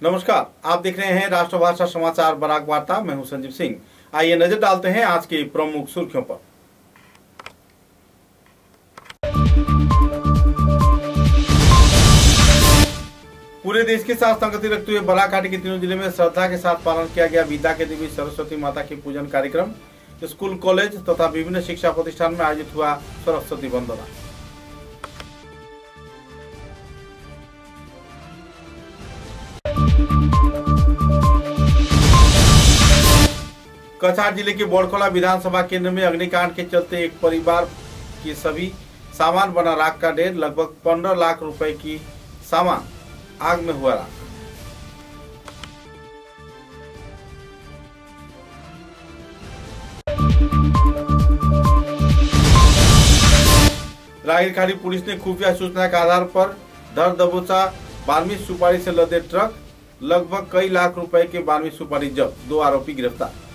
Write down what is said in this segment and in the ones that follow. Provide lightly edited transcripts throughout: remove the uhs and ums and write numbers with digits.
नमस्कार, आप देख रहे हैं राष्ट्रभाषा समाचार बराक वार्ता। मैं हूं संजीव सिंह। आइए नजर डालते हैं आज की प्रमुख सुर्खियों पर। पूरे देश के साथ संगति रखते हुए बराक घाटी के तीनों जिले में श्रद्धा के साथ पालन किया गया विद्या के देवी सरस्वती माता के पूजन कार्यक्रम। स्कूल, कॉलेज तथा विभिन्न शिक्षा प्रतिष्ठान में आयोजित हुआ सरस्वती वंदना। कछार जिले के बोड़खोला विधानसभा केंद्र में अग्निकांड के चलते एक परिवार के सभी सामान बना राख का ढेर, लगभग 15 लाख रुपए की सामान आग में हुआ राख। रागिर खाड़ी पुलिस ने खुफिया सूचना के आधार पर धर दबोचा 12वीं सुपारी से लदे ट्रक, लगभग कई लाख रुपए के 12वीं सुपारी जब्त, 2 आरोपी गिरफ्तार।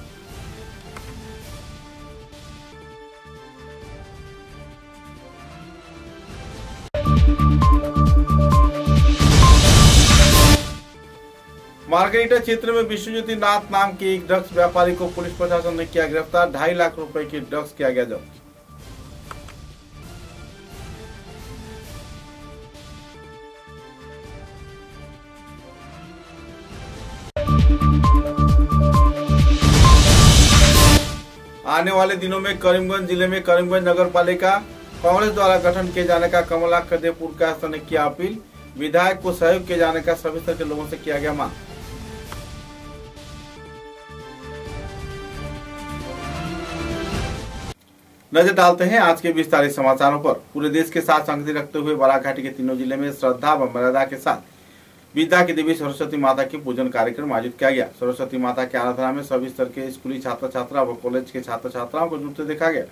मार्गरीटा क्षेत्र में विश्वज्योति नाथ नाम के एक ड्रग्स व्यापारी को पुलिस प्रशासन ने किया गिरफ्तार। 2.5 लाख रुपए की ड्रग्स किया गया जब्त। आने वाले दिनों में करीमगंज जिले में करीमगंज नगर पालिका कांग्रेस द्वारा गठन किए जाने का कमला कदेपुर का ने किया अपील। विधायक को सहयोग किए जाने का सभी स्तर के लोगों से किया गया मांग। नजर डालते हैं आज के विस्तारित समाचारों पर। पूरे देश के साथ संगति रखते हुए बराक घाटी के तीनों जिले में श्रद्धा व मर्यादा के साथ विद्या की देवी सरस्वती माता के पूजन कार्यक्रम आयोजित किया गया। सरस्वती माता की आराधना में सभी स्तर के स्कूली छात्र छात्रा व कॉलेज के छात्र छात्राओं को जुटते देखा गया।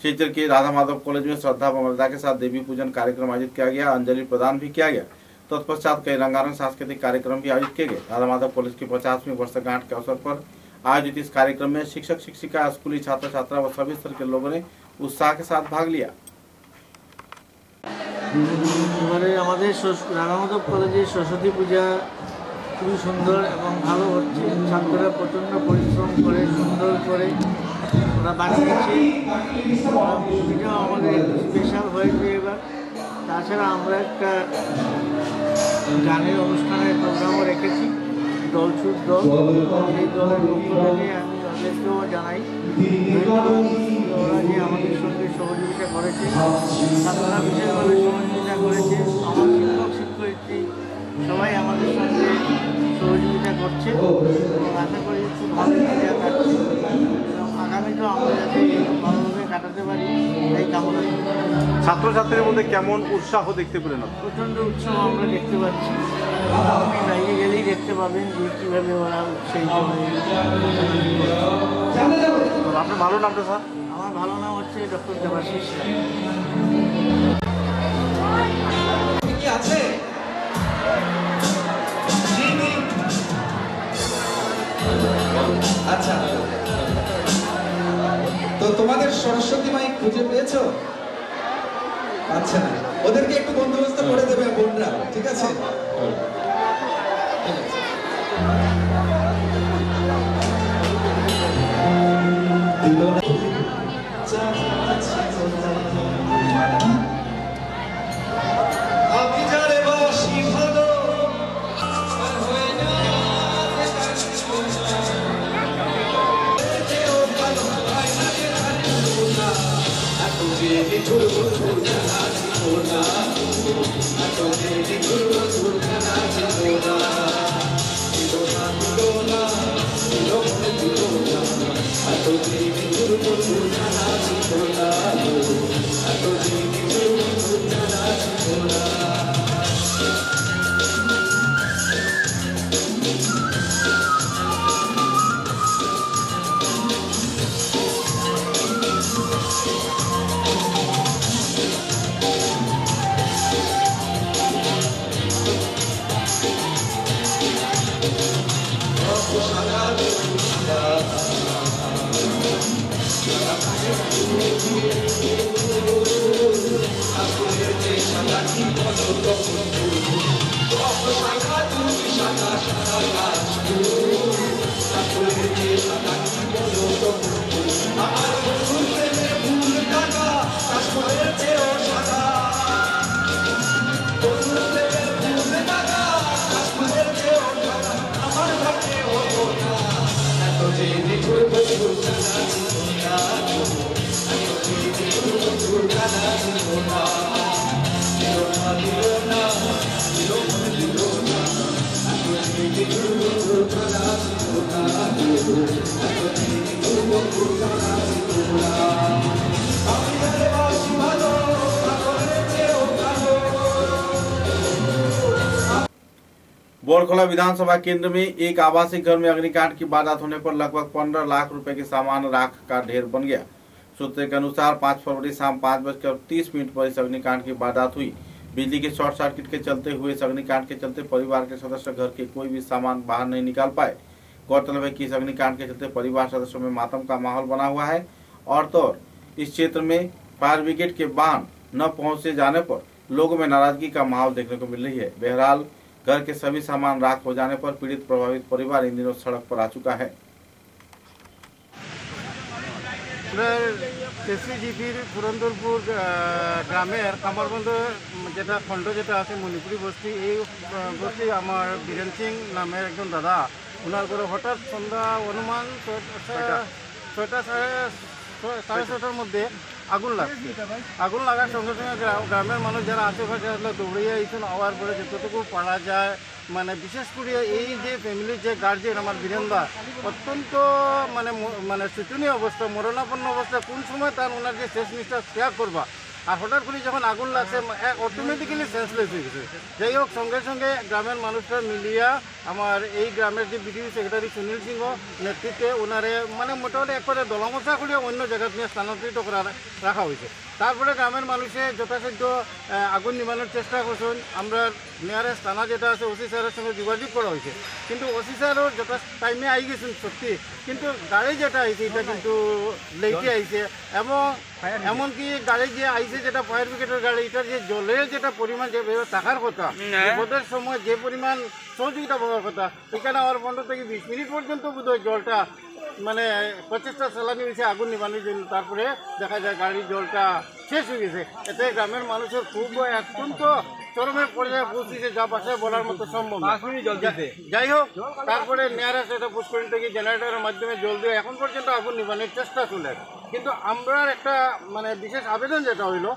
शिवचर के राधा माधव कॉलेज में श्रद्धा व मर्यादा के साथ देवी पूजन कार्यक्रम आयोजित किया गया। अंजलि प्रदान भी किया गया। तत्पश्चात कई रंगारंग सांस्कृतिक कार्यक्रम भी आयोजित किए गए। राधा माधव कॉलेज की 50वीं वर्षगांठ के अवसर पर आयोजित इस कार्यक्रम में शिक्षक शिक्षिका, स्कूली छात्र छात्रा व सभी स्तर के लोगों ने उत्साह के साथ भाग लिया। राधा माधव कॉलेजे सरस्वती पूजा खूब सुंदर और भालो होच्छे। छात्ररा प्रचंड परिश्रम करे सुंदर करे ओरा बानिয়েছে। এটা আমাদের স্পেশাল হয়েছে এবার। তাছাড়া আমরা একটা গানের অনুষ্ঠানের প্রোগ্রামও রেখেছি, দলছুট দল। এই দলের পক্ষ থেকে আমি ওদেরকেও জানাই ওরা যে আমাদের সঙ্গে সহযোগিতা করেছে, ছাত্ররা বিশেষভাবে সহযোগিতা করেছে। আমার শিক্ষক শিক্ষয়িত্রী সবাই আমাদের সঙ্গে সহযোগিতা করছে এবং আশা করি খুব ভালো ক্রিয়া কাটছে এবং আগামীতেও আমরা যাতে ভালোভাবে কাটাতে পারি এই কামনা করি। ছাত্রছাত্রীদের মধ্যে কেমন উৎসাহ দেখতে পেলেন? প্রচণ্ড উৎসাহ আমরা দেখতে পাচ্ছি। আপনি বাইরে গেলেই দেখতে পাবেন যে কীভাবে ওরা উৎসাহিত হয়ে। আপনার ভালো নামটা স্যার? আমার ভালো নাম হচ্ছে ডক্টর দেবাশিস। কি আছে? আচ্ছা, তো তোমাদের সরস্বতী মাই খুঁজে পেয়েছো? আচ্ছা, ওদেরকে একটু বন্দোবস্ত করে দেবে বোনরা, ঠিক আছে? बोरखोला विधानसभा केंद्र में एक आवासीय घर में अग्निकांड की वारदात होने पर लगभग 15 लाख रुपए के सामान राख का ढेर बन गया। सूत्रों के अनुसार 5 फरवरी शाम 5:30 पर इस अग्निकांड की वारदात हुई। बिजली के शॉर्ट सर्किट के चलते हुए इस अग्निकांड के चलते परिवार के सदस्य घर के कोई भी सामान बाहर नहीं निकाल पाए। गौरतलब है कि इस अग्निकांड के चलते परिवार सदस्यों में मातम का माहौल बना हुआ है और तो इस क्षेत्र में फायर ब्रिगेड के वाहन न पहुंचे जाने पर लोगों में नाराजगी का माहौल देखने को मिल रही है। बहरहाल घर के सभी सामान राख हो जाने पर पीड़ित प्रभावित परिवार इन दिनों सड़क पर आ चुका है। কেসিজিপির পুরন্দরপুর গ্রামের কামারবন্ধ যেটা খণ্ড যেটা আছে মণিপুরি বস্তি, এই বস্তি আমার বীরেন সিং নামের একজন দাদা, ওনার করে হঠাৎ সন্ধ্যা অনুমান 6টা সাড়ে 6টার মধ্যে আগুন লাগছে। আগুন লাগার সঙ্গে সঙ্গে গ্রামের মানুষ যারা আশেপাশে আসলে দৌড়িয়ে আইছেন, আওয়ার পরে যতটুকু পারা যায় মানে বিশেষ করে এই যে ফ্যামিলির যে গার্জিয়ান আমার বীরেন্দা অত্যন্ত মানে শোচনীয় অবস্থা, মরণাপন্ন অবস্থা, কোন সময় তার ওনার যে শেষ নিঃশ্বাস ত্যাগ করবা। আর হঠাৎ করে যখন আগুন লাগছে অটোমেটিক্যালি সেন্সলেস হয়ে গেছে। যাই হোক, সঙ্গে সঙ্গে গ্রামের মানুষরা মিলিয়া আমার এই গ্রামের যে বিডিও সেক্রেটারি সুনীল সিংহ নেতৃত্বে ওনারে মানে মোটামুটি একবারে দলমশা করে অন্য জায়গায় নিয়ে স্থানান্তরিত করা রাখা হয়েছে। তারপরে গ্রামের মানুষে যথাসাধ্য আগুন নিবানোর চেষ্টা করছেন। আমরা নিয়ারেস্ট থানা যেটা আছে ওসি স্যারের সঙ্গে যোগাযোগ করা হয়েছে, কিন্তু ওসি স্যারও যথা টাইমে আই গেছেন সত্যি, কিন্তু গাড়ি যেটা আইছে এটা কিন্তু লেটে আইছে এবং এমনকি গাড়ি যে আইছে যেটা ফায়ার ব্রিগেডের গাড়ি, এটার যে জলের যেটা পরিমাণ যে থাকার কথা, বিপদের সময় যে পরিমাণ সহযোগিতা পাওয়ার কথা, এখানে আমার 15 থেকে 20 মিনিট পর্যন্ত বোধহয় জলটা মানে প্রচেষ্টা চালানো হয়েছে আগুন নিবানোর জন্য। তারপরে দেখা যায় গাড়ির জলটা শেষ হয়ে গেছে। এতে গ্রামের মানুষের খুব অত্যন্ত চরমের পর্যায়ে পৌঁছেছে, যা বাসায় বলার মতো সম্ভব। যাই হোক, তারপরে নিয়ারেস্ট একটা পুষ্করিণ থেকে জেনারেটরের মাধ্যমে জল দিয়ে এখন পর্যন্ত আগুন নিবানোর চেষ্টা চলে। কিন্তু আমরা একটা মানে বিশেষ আবেদন যেটা হইল,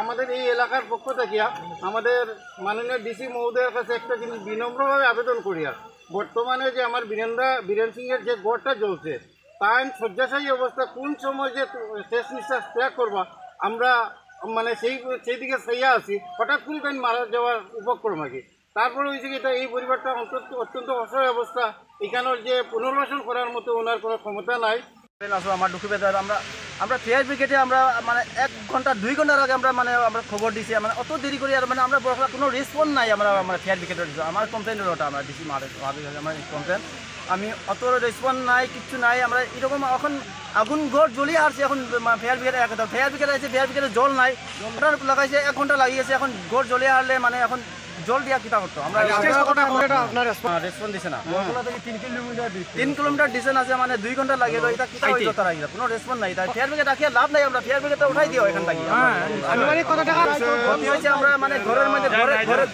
আমাদের এই এলাকার পক্ষ থেকে আমাদের মাননীয় ডিসি মহোদয়ের কাছে একটা জিনিস বিনম্রভাবে আবেদন করি। আর বর্তমানে যে আমার বীরেন সিংয়ের যে গড়টা জ্বলছে তাই শয্যাশায়ী অবস্থা, কোন সময় যে শেষ নিঃশ্বাস ত্যাগ করবা আমরা মানে সেই দিকে চাইয়া আছি। হঠাৎ করে তাই মারা যাওয়ার উপক্রম আর কি। তারপরে হয়েছে কি, এটা এই পরিবারটা অত্যন্ত অসহায় অবস্থা, এখানের যে পুনর্বাসন করার মতো ওনার কোনো ক্ষমতা নাই। আমার দুঃখ বেদনা আমরা ফায়ার ব্রিগেডে আমরা মানে 1 ঘন্টা 2 ঘন্টার আগে আমরা খবর দিয়েছি, মানে অত দেরি করি আর মানে আমরা কোনো রেসপন্স নাই। আমরা ফায়ার ব্রিগেডের আমার কমপ্লেনের ওটা আমরা ডিসি আমার কমপ্লেন, আমি অত রেসপন্স নাই, কিচ্ছু নাই। আমরা এরকম এখন আগুন ঘর জ্বলিয়ে আসছে, এখন ফায়ার ব্রিগেড আছে, ফায়ার ব্রিগেডে জল নাই, জলটা লাগাইছে 1 ঘন্টা লাগিয়েছে, এখন ঘর জ্বলিয়ে আসলে মানে এখন জল দিয়া কিতা করতো আমরা রেসপন্স দিছে না। 3 কিলোমিটার ডিস্টেন্স আছে, মানে 2 ঘন্টা লাগে, এটা কিতা হইতো তারা কোনো রেসপন্স নাই। তাই ফায়ার ব্রিগেড রাখিয়া লাভ নাই, আমরা ফায়ার ব্রিগেডটা উঠাই দিও এখান থেকে। ক্ষতি হয়েছে আমরা মানে ঘরের মধ্যে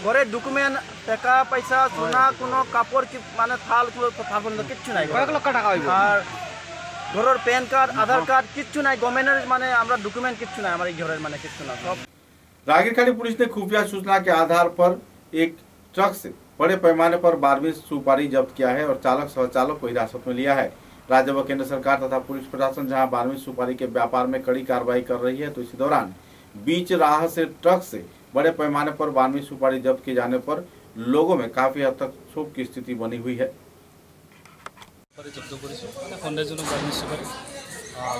ঘরের ডকুমেন্ট, টাকা পয়সা, সোনা, কোনো কাপড় মানে থাল কিচ্ছু নাই। আর ঘরের প্যান কার্ড, আধার কার্ড কিচ্ছু নাই, গভর্নমেন্টের মানে আমরা ডকুমেন্ট কিচ্ছু নাই আমার এই ঘরের মানে কিচ্ছু না সব। रागिरखाड़ी पुलिस ने खुफिया सूचना के आधार पर एक ट्रक से बड़े पैमाने पर 12वीं सुपारी जब्त किया है और चालक सह चालक को हिरासत में लिया है। राज्य व केंद्र सरकार तथा पुलिस प्रशासन जहां 12वीं सुपारी के व्यापार में कड़ी कार्रवाई कर रही है, तो इसी दौरान बीच राह से ट्रक से बड़े पैमाने पर 12वीं सुपारी जब्त किए जाने पर लोगों में काफी हद तक क्षोभ की स्थिति बनी हुई है।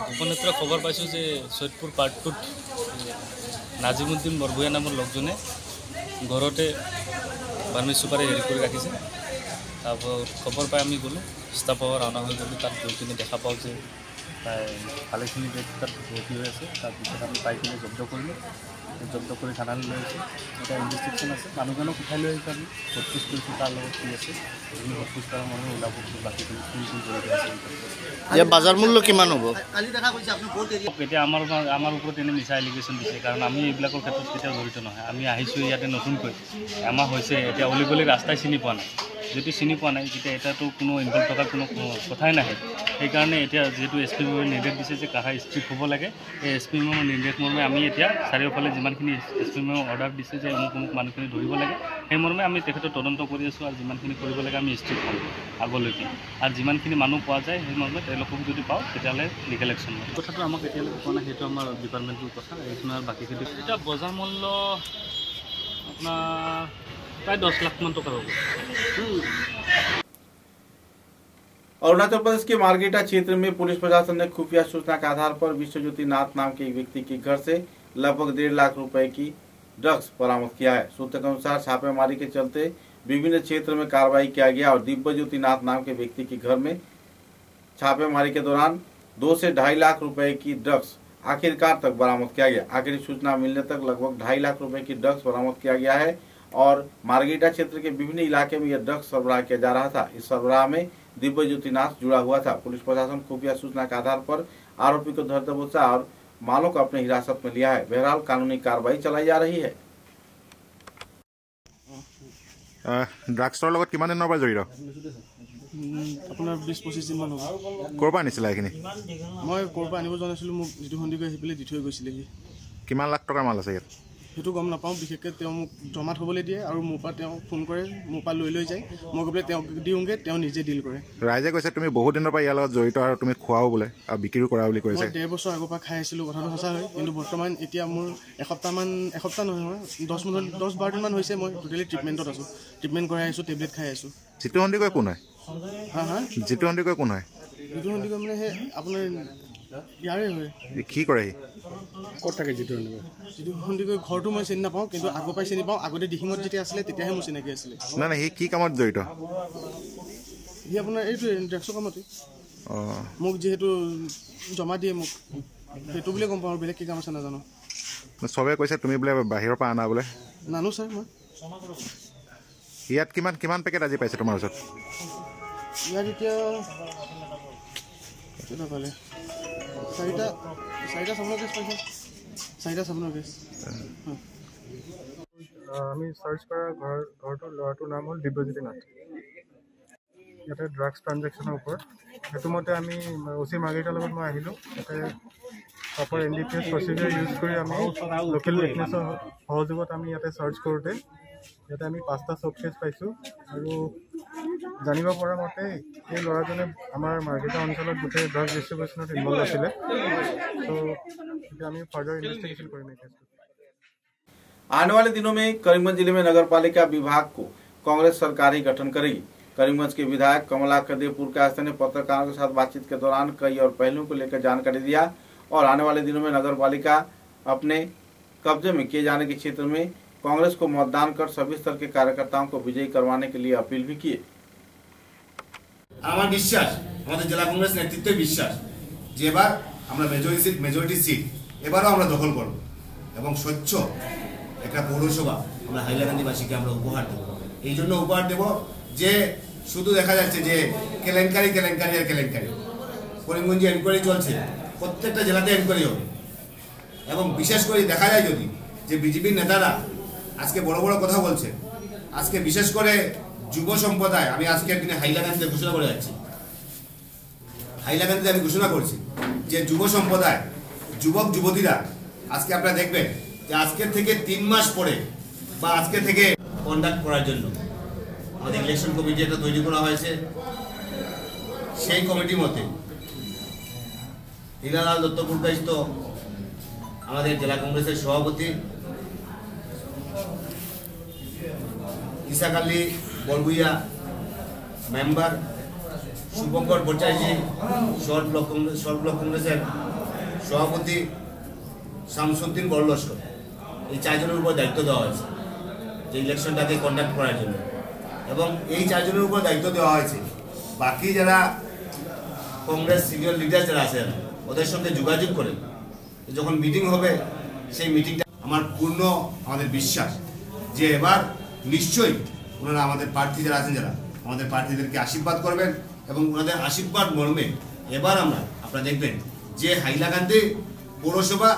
গোপনেত্ৰ খবৰ পাইছোঁ যে সৈয়দপুৰ পাৰ্টটোত নাজিমুদ্দিন বৰভূঞা নামৰ লোকজনে ঘৰতে 12वीं সুপাৰি হেৰি কৰি ৰাখিছে। তাৰপৰা খবৰ পাই আমি গ'লোঁ, ষ্টাফ পাৱাৰ ৰাওনা হৈ গ'লোঁ। তাত গৈ কিনে দেখা পাওঁ যে ভালেখিনি বেগ তাত ভৰ্তি হৈ আছে। তাৰপিছত আমি পাই কিনে জব্দ কৰিলোঁ। জব্দ কৰি থানালৈ লৈ আহিছোঁ। এটা ইনভেষ্টিগেশ্যন আছে, মানুহজনক উঠাই লৈ আহিছোঁ আমি, সোধপোছ কৰিছোঁ তাৰ লগত কি আছে, যিখিনি সোধপোছ কৰা মানুহ ওলাব, বাকীখিনি কোন জড়িত আছে। বজাৰ মূল্য কিমান হ'ব? এতিয়া আমাৰ ওপৰত এনে মিছা এলিগেশ্যন দিছে, কাৰণ আমি এইবিলাকৰ ক্ষেত্ৰত কেতিয়াও জড়িত নহয়। আমি আহিছোঁ ইয়াতে নতুনকৈ, এমাহ হৈছে, এতিয়া অলি গলি ৰাস্তাই চিনি পোৱা নাই। যদি চিনি পোৱা নাই তেতিয়া এতিয়াতো কোনো ইনভল্ভ থকাৰ কোনো কথাই নাহে। সেইকাৰণে এতিয়া যিহেতু এছ পি মেমৰ নিৰ্দেশ দিছে যে কাষা ষ্ট্ৰিক্ট হ'ব লাগে, এই এছ পি মেমৰ নিৰ্দেশ মৰ্মে আমি এতিয়া চাৰিওফালে যিমানখিনি এছ পি মেমৰ অৰ্ডাৰ দিছে যে অমুক মানুহখিনি ধৰিব লাগে, সেই মৰ্মে আমি তেখেতৰ তদন্ত কৰি আছোঁ। আৰু যিমানখিনি কৰিব লাগে আমি ষ্ট্ৰিক্ট হ'ম আগলৈকে, আৰু যিমানখিনি মানুহ পোৱা যায় সেই মৰ্মে তেওঁলোকক যদি পাওঁ তেতিয়াহ'লে লিগেল একশ্যন হয়। কথাটো আমাক এতিয়ালৈকে পোৱা নাই, সেইটো আমাৰ ডিপাৰ্টমেণ্টৰ কথা। এইখিনি আৰু বাকীখিনি এতিয়া বজাৰ মূল্য আপোনাৰ प्राय 10 लाख मान टका होगा। अरुणाचल प्रदेश के मार्गेटा क्षेत्र में पुलिस प्रशासन ने खुफिया सूचना के आधार पर विश्वज्योति नाथ नाम के एक व्यक्ति के घर से लगभग 1.5 लाख रुपए की ड्रग्स बरामद किया है। सूत्र के अनुसार छापेमारी के चलते विभिन्न क्षेत्र में कार्रवाई किया गया और दिव्यज्योति नाथ नाम के व्यक्ति के घर में छापेमारी के दौरान 2 से 2.5 लाख रुपए की ड्रग्स आखिरकार तक बरामद किया गया। आखिरी सूचना मिलने तक लगभग 2.5 लाख रुपए की ड्रग्स बरामद किया गया है और मार्गेटा क्षेत्र के विभिन्न इलाके में यह ड्रग्स सरबराह किया जा रहा था। इस सरबराह में दिव्यज्योति नाथ जुड़ा हुआ था। पुलिस प्रशासन खुफिया सूचना के आधार पर आरोपी को धर दबोचा और मालों को अपने हिरासत में लिया है। बहरहाल कानूनी कार्रवाई चलाई जा रही है। ড্ৰাগছৰ লগত কিমান দিনৰ পৰা জড়িত? আপোনাৰ 20-25 দিনমান হ'ব। ক'ৰ পৰা আনিছিলে এইখিনি? মই ক'ৰ পৰা আনিব জনাইছিলোঁ, মোক যিটো সন্দিকৈ আহি পেলাই দি থৈ গৈছিলেহি। কিমান লাখ টকাৰ মাল আছে ইয়াত? সেইটো গম নাপাওঁ, বিশেষকৈ তেওঁ মোক জমা থ'বলৈ দিয়ে আৰু মোৰ পৰা তেওঁ ফোন কৰে, মোৰ পৰা লৈ যায়, মই গৈ পেলাই তেওঁক দিওঁগৈ, তেওঁ নিজে ডিল কৰে। ৰাইজে কৈছে তুমি বহুত দিনৰ পৰা ইয়াৰ লগত জড়িত আৰু তুমি খোৱাও বোলে আৰু বিক্ৰীও কৰা বুলি কৈছে। মই 1.5 বছৰ আগৰ পৰা খাই আছিলোঁ, কথাটো সঁচা হয়, কিন্তু বৰ্তমান এতিয়া মোৰ এসপ্তাহ নহয় 10-12 দিনমান হৈছে মই টোটেলি ট্ৰিটমেণ্টত আছোঁ। ট্ৰিটমেণ্ট কৰাই আছোঁ, টেবলেট খাই আছোঁ। জিতু সন্দিকৈ কোন হয়? হা জিতু সন্দিকৈ কোন হয়? জিতু সন্দিকৈ মানে সেই আপোনাৰ ইয়াৰে হয়। কি কৰে সি? ক'ত থাকে জিতু সন্দিকৈ? জিতু সন্দিকৈ ঘৰটো মই চিনি নাপাওঁ, কিন্তু আগৰ পৰাই চিনি পাওঁ। আগতে দিহিঙত যেতিয়া আছিলে তেতিয়াহে মোৰ চিনাকি আছিলে। নাই সি কি কামত জড়িত? সি আপোনাৰ এইটোৱে ড্ৰাগছৰ কামতে। মোক যিহেতু জমা দিয়ে মোক, সেইটো বুলিয়ে গম পাওঁ, বেলেগ কি কাম আছে নাজানো। চবে কৈছে তুমি বোলে বাহিৰৰ পৰা আনা বোলে? নানো ছাৰ, মই ইয়াত কিমান পেকেট আজি পাইছে তোমাৰ ওচৰত? ইয়াত এতিয়া পালে চাৰিটা চাবোনৰ কেছ পাইছে, 4টা চাবোনৰ কেছ। আমি চাৰ্চ কৰা ল'ৰাটোৰ নাম হ'ল দিব্যজ্যোতি নাথ। ইয়াতে ড্ৰাগছ ট্ৰানজেকশ্যনৰ ওপৰত সেইটো মতে আমি অচি মাৰ্গেটাৰ লগত মই আহিলোঁ। ইয়াতে প্ৰপাৰ NDPS প্ৰচিডিউৰ ইউজ কৰি আমি লোকেল উইটনেছৰ সহযোগত আমি ইয়াতে চাৰ্চ কৰোঁতে ইয়াতে আমি 5টা চব কেছ পাইছোঁ। আৰু জানিব পৰা মতে এই ল'ৰাজনে আমাৰ মাৰ্গেটা অঞ্চলত গোটেই ড্ৰাগছ ডিষ্ট্ৰিবিউশ্যনত ইনভল্ভ আছিলে। চ' এতিয়া আমি ফাৰ্দাৰ ইনভেষ্টিগেশ্যন কৰিম এই কেছটো। आने वाले दिनों में करीमगंज जिले में नगर पालिका विभाग को कांग्रेस सरकार ही गठन करेगी। करीमगंज के विधायक कमलाकर देवपुर के ने पत्रकारों के साथ बातचीत के दौरान कई और पहलुओं को लेकर जानकारी दिया और आने वाले दिनों में नगर पालिका अपने कब्जे में किए जाने के क्षेत्र में कांग्रेस को मतदान कर सभी स्तर के कार्यकर्ताओं को विजयी करवाने के लिए अपील भी किए। আমার বিশ্বাস, আমাদের জেলা কংগ্রেস নেতৃত্বের বিশ্বাস যে এবার আমরা মেজরিটি সিট এবারও আমরা দখল করব এবং স্বচ্ছ একটা পৌরসভা আমরা হাইলাকান্দিবাসীকে আমরা উপহার দেব। এই জন্য উপহার দেব যে শুধু দেখা যাচ্ছে যে কেলেঙ্কারি আর কেলেঙ্কারি, করিমগঞ্জে এনকোয়ারি চলছে, প্রত্যেকটা জেলাতে এনকোয়ারি হবে এবং বিশেষ করে দেখা যায় যদি যে বিজেপির নেতারা আজকে বড় বড় কথা বলছে, আজকে বিশেষ করে যুব সম্প্রদায়, আমি আজকের দিনে হাইলাকান্দিতে ঘোষণা করে যাচ্ছি, হাইলাকান্দিতে আমি ঘোষণা করছি যে যুব সম্প্রদায়, যুবক যুবতীরা আজকে আপনারা দেখবেন যে আজকের থেকে 3 মাস পরে বা আজকে থেকে কন্ডাক্ট করার জন্য আমাদের ইলেকশন কমিটি একটা তৈরি করা হয়েছে। সেই কমিটি মতে হীরালাল দত্ত পুরকাইস্ত আমাদের জেলা কংগ্রেসের সভাপতি, ইসাক আলী বলবুইয়া মেম্বার, শুভঙ্কর ভট্টাচার্য শহর ব্লক কংগ্রেসের সভাপতি, শামসুদ্দিন বড়লস্কর, এই 4 জনের উপর দায়িত্ব দেওয়া হয়েছে যে ইলেকশনটাকে কন্ডাক্ট করার জন্য। এবং এই 4 জনের উপর দায়িত্ব দেওয়া হয়েছে। বাকি যারা কংগ্রেস সিনিয়র লিডার যারা আছেন ওদের সঙ্গে যোগাযোগ করে যখন মিটিং হবে সেই মিটিংটা আমার আমাদের বিশ্বাস যে এবার নিশ্চয়ই ওনারা আমাদের প্রার্থী যারা আছেন যারা আমাদের প্রার্থীদেরকে আশীর্বাদ করবেন এবং ওনাদের আশীর্বাদ মর্মে এবার আপনারা দেখবেন যে হাইলাকান্দি পৌরসভা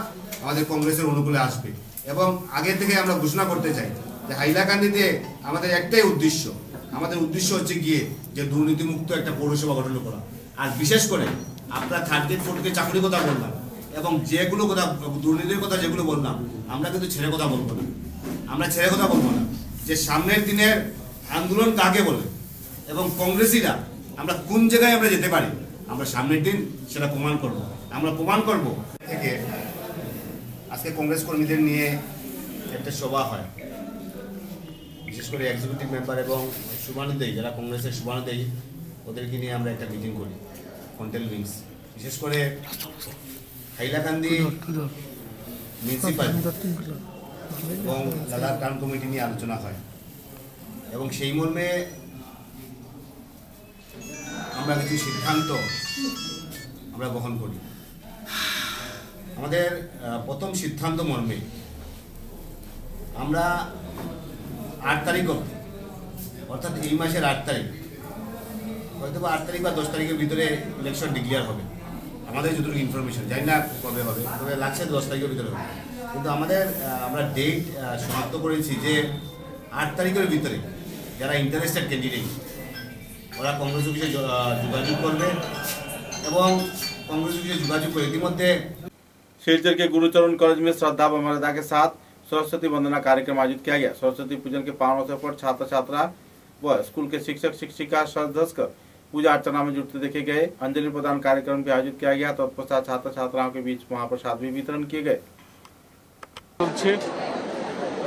আমাদের কংগ্রেসের অনুকূলে আসবে। এবং আগে থেকে আমরা ঘোষণা করতে চাই যে হাইলাকান্দিতে আমাদের একটাই উদ্দেশ্য, আমাদের উদ্দেশ্য হচ্ছে গিয়ে যে দুর্নীতিমুক্ত একটা পৌরসভা গঠন করা। আর বিশেষ করে আপনারা 3rd গ্রেড 4th গ্রেড চাকরির কথা বললাম এবং যেগুলো কথা দুর্নীতির কথা যেগুলো বললাম, আমরা কিন্তু ছেড়ে কথা বলবো না, আমরা ছেড়ে কথা বলবো না। যে সামনের দিনের আন্দোলন কাকে বলে এবং কংগ্রেসীরা আমরা কোন জায়গায় আমরা যেতে পারি, আমরা সামনের দিন সেটা প্রমাণ করব। আমরা প্রমাণ করব থেকে আজকে কংগ্রেস কর্মীদের নিয়ে একটা সভা হয়, বিশেষ করে এক্সিকিউটিভ মেম্বার এবং শুভানুদেয়ী যারা কংগ্রেসের শুভানুদেয়ী ওদেরকে নিয়ে আমরা একটা মিটিং করি কন্টেল উইংস। বিশেষ করে হাইলাকান্দি মিউনিসিপালিটি এবং লাদাখ টাউন কমিটি নিয়ে আলোচনা হয় এবং সেই মর্মে আমরা কিছু সিদ্ধান্ত আমরা গ্রহণ করি। আমাদের প্রথম সিদ্ধান্ত মর্মে আমরা 8 তারিখ অর্থাৎ এই মাসের 8 তারিখ হয়তো 8 তারিখ বা 10 তারিখের ভিতরে ইলেকশন ডিক্লেয়ার হবে। আমাদের যতটুকু ইনফরমেশন জানি না কবে হবে, তবে লাগছে 10 তারিখের ভিতরে হবে। কিন্তু আমরা ডেট শনাক্ত করেছি যে 8 তারিখের ভিতরে যারা ইন্টারেস্টেড ক্যান্ডিডেট ওরা কংগ্রেস অফিসে যোগাযোগ করবে এবং कांग्रेस के जोगाजोग को इतिमध्य शिलचर के गुरुचरण कॉलेज में श्रद्धा व मर्यादा के साथ सरस्वती वंदना कार्यक्रम आयोजित किया गया। सरस्वती पूजन के पावन अवसर पर छात्र छात्रा व स्कूल के शिक्षक शिक्षिका सदस्य पूजा अर्चना में जुटते देखे गए। अंजलि प्रदान कार्यक्रम भी आयोजित किया गया। तत्पश्चात छात्र छात्राओं के बीच महाप्रसाद भी वितरण किए गए।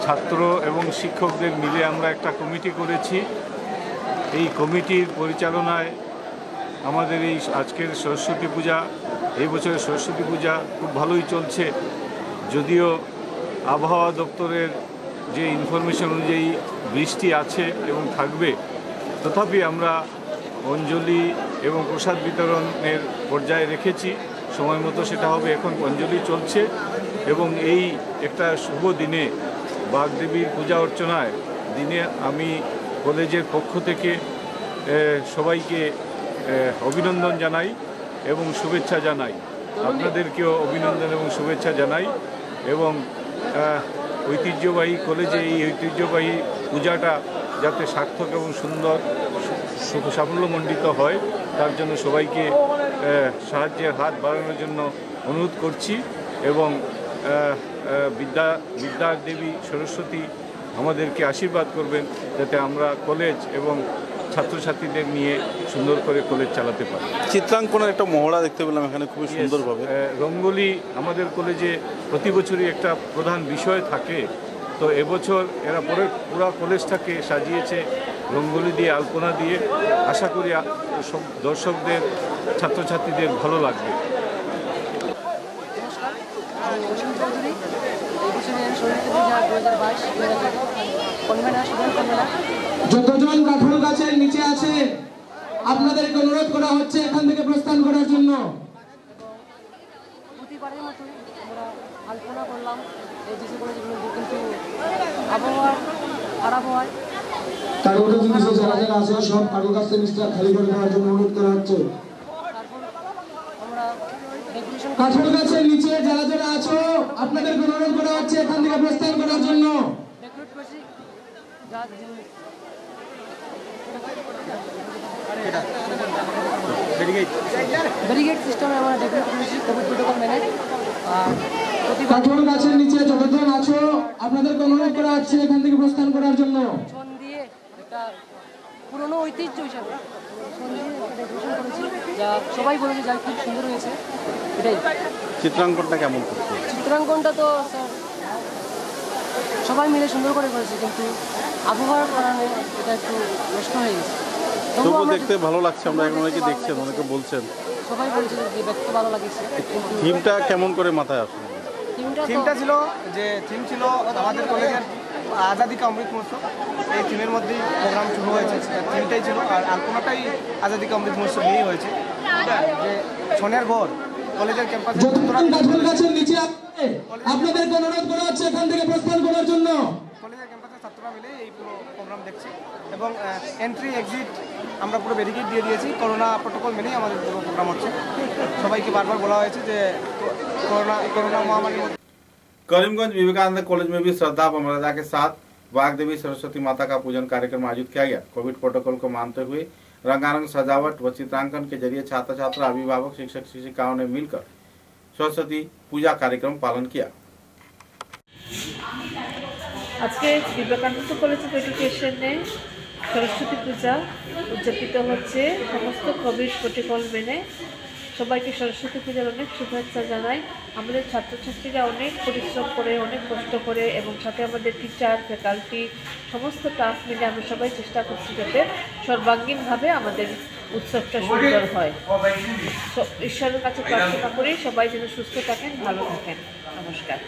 ছাত্র এবং শিক্ষকদের মিলে আমরা একটা কমিটি করেছি। এই কমিটির পরিচালনায় আমাদের এই আজকের সরস্বতী পূজা, এই বছরের সরস্বতী পূজা খুব ভালোই চলছে। যদিও আবহাওয়া দপ্তরের যে ইনফরমেশন অনুযায়ী বৃষ্টি আছে এবং থাকবে, তথাপি আমরা অঞ্জলি এবং প্রসাদ বিতরণের পর্যায়ে রেখেছি। সময় মতো সেটা হবে। এখন অঞ্জলি চলছে এবং এই একটা শুভ দিনে বাগদেবীর পূজা অর্চনায় দিনে আমি কলেজের পক্ষ থেকে সবাইকে অভিনন্দন জানাই এবং শুভেচ্ছা জানাই। আপনাদেরকেও অভিনন্দন এবং শুভেচ্ছা জানাই এবং ঐতিহ্যবাহী কলেজে এই ঐতিহ্যবাহী পূজাটা যাতে সার্থক এবং সুন্দর সাফল্যমণ্ডিত হয় তার জন্য সবাইকে সাহায্যের হাত বাড়ানোর জন্য অনুরোধ করছি এবং বিদ্যার দেবী সরস্বতী আমাদেরকে আশীর্বাদ করবেন যাতে আমরা কলেজ এবং ছাত্রছাত্রীদের নিয়ে সুন্দর করে কলেজ চালাতে পারি। চিত্রাঙ্কনের একটা মহড়া দেখতে পেলাম এখানে খুবই সুন্দরভাবে। রঙ্গোলি আমাদের কলেজে প্রতি বছরই একটা প্রধান বিষয় থাকে। তো এবছর এরা পুরো কলেজটাকে সাজিয়েছে রঙ্গোলি দিয়ে, আলপনা দিয়ে। আশা করি সব দর্শকদের ছাত্রছাত্রীদের ভালো লাগবে। যতজন কাঠুর গাছের নিচে আছে আপনাদেরকে অনুরোধ করা হচ্ছে এখান থেকে প্রস্থান করার জন্য। প্রতিবারের মতোই আমরা আলপনা করলাম এই ডিসি কলেজগুলো, কিন্তু আবহাওয়া খারাপ হয় কাঠুর গাছের নিচে যারা যারা আছে সব কাঠুর গাছের নিচটা খালি করে দেওয়ার জন্য অনুরোধ করা হচ্ছে। কাঠুর গাছের নিচে যারা যারা আছো আপনাদেরকে অনুরোধ করা হচ্ছে এখান থেকে প্রস্থান করার জন্য। ব্যারিকেড সিস্টেমে আমরা ডেভেলপ করেছি কোভিড প্রোটোকল মেনে। কাঠুর গাছের নিচে যতজন আছো আপনাদেরকে অনুরোধ করা হচ্ছে এখান থেকে প্রস্থান করার জন্য। ছন দিয়ে একটা পুরনো ঐতিহ্য হিসাবে ছন দিয়ে ডেকোরেশন করেছি, যা সবাই বলেছে যা খুব সুন্দর হয়েছে। এটাই। চিত্রাঙ্কনটা কেমন করছে? চিত্রাঙ্কনটা তো স্যার সবাই মিলে সুন্দর করে করেছে, কিন্তু আবহাওয়ার কারণে এটা একটু নষ্ট হয়ে গেছে। তবুও দেখতে ভালো লাগছে। আমরা এখন অনেকে দেখছেন, অনেকে বলছেন, সবাই বলছে যে দেখতে ভালো লাগছে। থিমটা কেমন করে মাথায় আসলো? থিমটা ছিল আমাদের কলেজের আজাদি কা অমৃত মহোৎসব। এই থিমের মধ্যেই প্রোগ্রাম শুরু হয়েছে। থিমটাই ছিল আর আলপনাটাই আজাদি কা অমৃত মহোৎসব নিয়েই হয়েছে। যে সোনের গড় কলেজের ক্যাম্পাসে গাছের নিচে আপনাদেরকে অনুরোধ করা হচ্ছে এখান থেকে প্রস্থান করার জন্য। কলেজের ক্যাম্পাসে ছাত্ররা মিলে এই পুরো প্রোগ্রাম দেখছে এবং এন্ট্রি এক্সিট আমরা পুরো ব্যারিকেড দিয়ে দিয়েছি। করোনা প্রোটোকল মেনেই আমাদের পুরো প্রোগ্রাম হচ্ছে। সবাইকে বারবার বলা হয়েছে যে कोरोना महामारी। करीमगंज विवेकानंद कॉलेज में भी श्रद्धा व मर्यादा के साथ वाग देवी सरस्वती माता का पूजन कार्यक्रम आयोजित किया गया। कोविड प्रोटोकॉल को मानते हुए रंगारंग सजावट व चित्रांकन के जरिए छात्र छात्रा, अभिभावक, शिक्षक शिक्षिकाओं ने मिलकर सरस्वती पूजा कार्यक्रम पालन किया। आज के विवेकानंद कॉलेज ऑफ एजुकेशन ने सरस्वती पूजा उद्यापित होच्छे समस्त कोविड प्रोटोकल मेने। সবাইকে সরস্বতী পূজার অনেক শুভেচ্ছা জানাই। আমাদের ছাত্রছাত্রীরা অনেক পরিশ্রম করে, অনেক কষ্ট করে এবং সাথে আমাদের টিচার, ফ্যাকাল্টি, সমস্ত স্টাফ মিলে আমরা সবাই চেষ্টা করছি যাতে সর্বাঙ্গীনভাবে আমাদের উৎসবটা সুন্দর হয়। ঈশ্বরের কাছে প্রার্থনা করি সবাই যেন সুস্থ থাকেন, ভালো থাকেন। নমস্কার।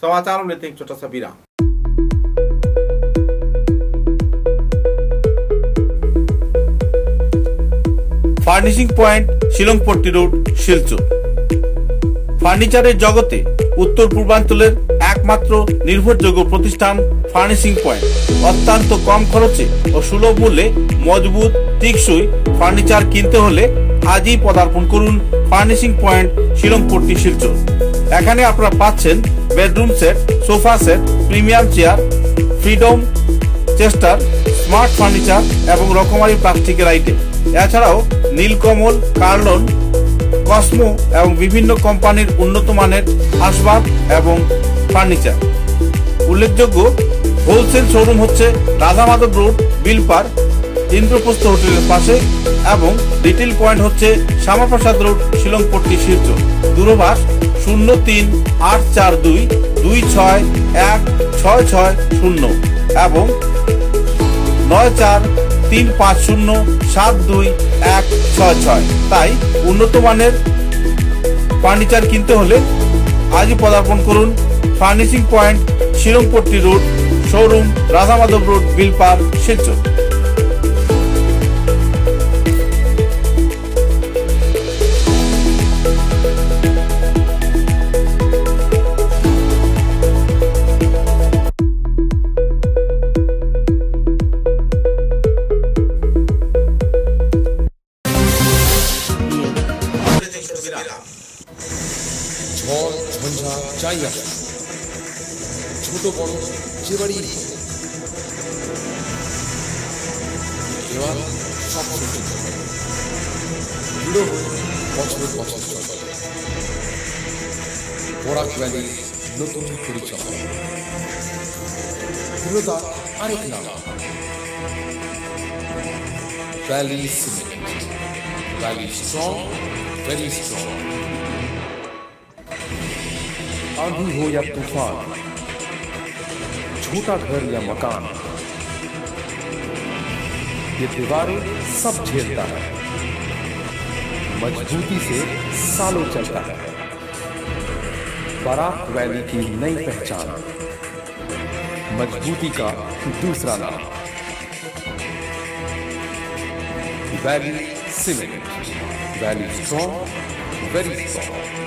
समाचारों में लेते हैं एक छोटा सा विराम। Furnishing point Shillongpatti road Silchar. ফার্নিচারের জগতে উত্তর পূর্বাঞ্চলের একমাত্র নির্ভরযোগ্য প্রতিষ্ঠান ফার্নিশিং পয়েন্ট। অত্যন্ত কম খরচে ও সুলভ মূল্যে মজবুত টেকসই ফার্নিচার কিনতে হলে আজই পদার্পণ করুন ফার্নিশিং পয়েন্ট শিলংপট্টি শিলচর। এখানে আপনারা পাচ্ছেন bedroom set, sofa set, premium chair, freedom chester, smart furniture এবং রকমারি প্লাস্টিকের আইটেম। এছাড়াও নীলকমল, কার্লন, কসমো এবং বিভিন্ন কোম্পানির উন্নত মানের আসবাব এবং ফার্নিচার। উল্লেখযোগ্য হোলসেল শোরুম হচ্ছে রাধা মাধব রোড, বিলপার, ইন্দ্রপ্রস্থ হোটেলের পাশে এবং রিটেল পয়েন্ট হচ্ছে শ্যামাপ্রসাদ রোড, শিলংপট্টি শিলচর। দূরভাষ 03-842-26-16660 এবং 94-350-72166। তাই উন্নত মানের ফার্নিচার কিনতে হলে আজই পদার্পণ করুন furnishing point Shillongpatti road, showroom Radha Madhab road, Bilpar, Silchar. ছোট বড় যে বাড়ি এবার সব দৃঢ় বছর বছর চলে। বরাক ভ্যালি নতুন পরিচয়, দৃঢ়তা আরেক নাম valley cement. Valley strong, very strong. आंधी हो या तूफान, छोटा घर या मकान, ये दीवारों सब झेलता है, मजबूती से सालों चलता है। बाराक वैली की नई पहचान, मजबूती का दूसरा नाम, valley cement. Valley strong, very strong.